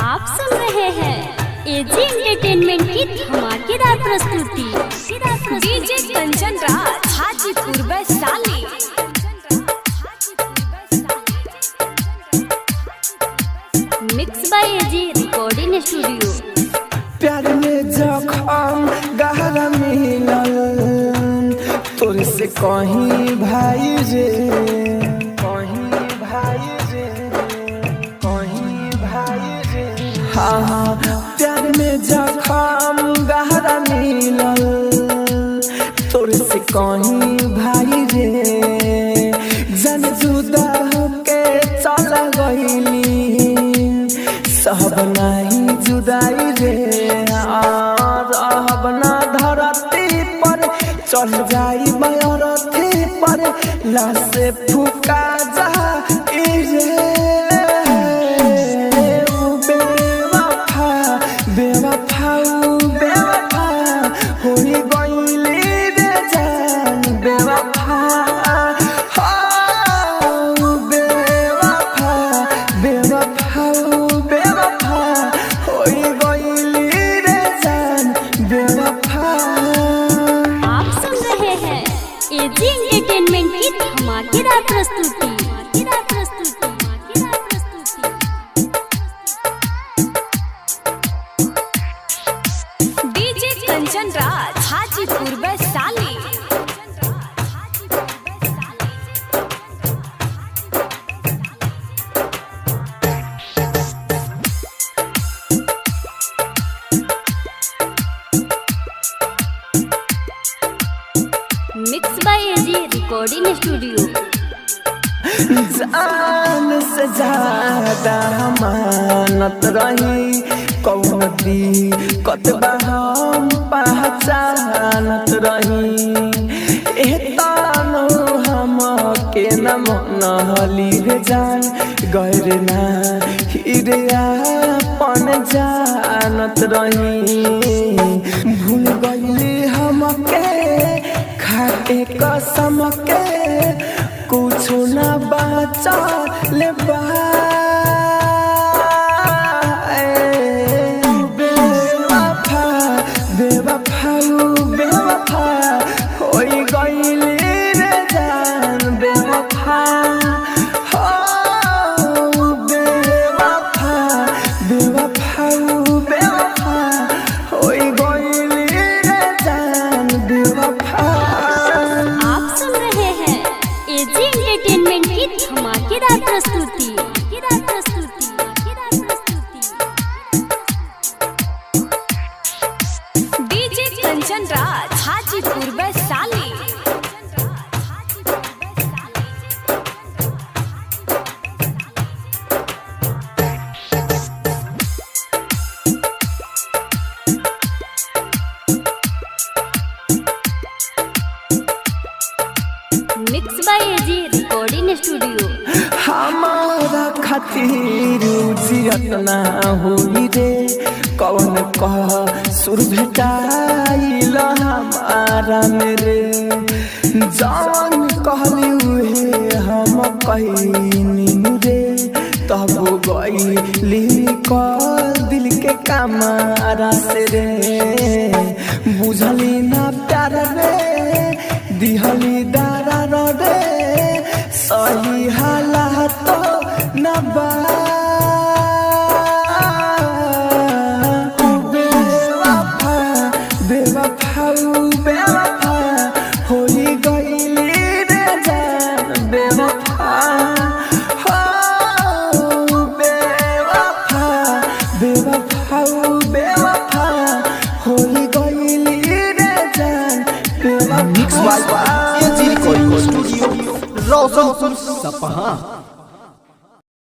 आप सुन रहे हैं एजी एंटरटेनमेंट की धमाकेदार प्रस्तुति। DJ Kanchan Raj Hajipur Vaishali. Mix by AG recording studio. प्यार में जखम गहरा मिलल तोरे से कहीं भाई रे, कहीं भाई रे, कहीं भाई रे। हाँ हाँ प्यार में जखम गहरा मिलल तोरे से कहीं भाई रे। जन जुदा होके चला गईली सब नहीं जुदाई रे। अब ना धरती पर चल जाई बयरथी पर लाश फूका जा बेवफा बेवफा बेवफा होई गईली रे जान बेवफा। बेवफा बेवफा बेवफा होई गईली रे जान बेवफा। आप सुन रहे हैं एजी एंटरटेनमेंट की धमाकेदार प्रस्तुति। DJ Kanchan Raj Hajipur Vaishali. Mix by AG recording studio. जान से ज्यादा मानत रही कौन दी कतबा हम पहचानत रही। एतनो हम के न मनहली रे जान गैर ना हिरे अपन जानत रही। भूल गईली हमके खाके कसम के कुछ न बचल बा। बेवफा बेवफा बेवफा होई गईली रे जान बेवफा। बेवफा बेवफा बेवफा होई गईली रे जान बेवफा। आप सुन रहे हैं एजी एंटरटेनमेंट की धमाकेदार प्रस्तुति। DJ Kanchan Raj Hajipur Vaishali. Mix by AG recording studio. हमारा खातिर जियत ना होई रे कौन कह सुर भेटाइल हमारा मेरे। जान कहली हुए हम कहीं रे तब गईली कल दिल के कमारा से रे। बुझली ना प्यार रे दिहली दारा रे सही हालात न बा। बेवफा बेवफा बेवफा होई गईली रे जान बेवफा। बेवफा बेवफा बेवफा होई गईली रे जान बेवफा। Mix by AG recording studio Roshanpur Sapaha.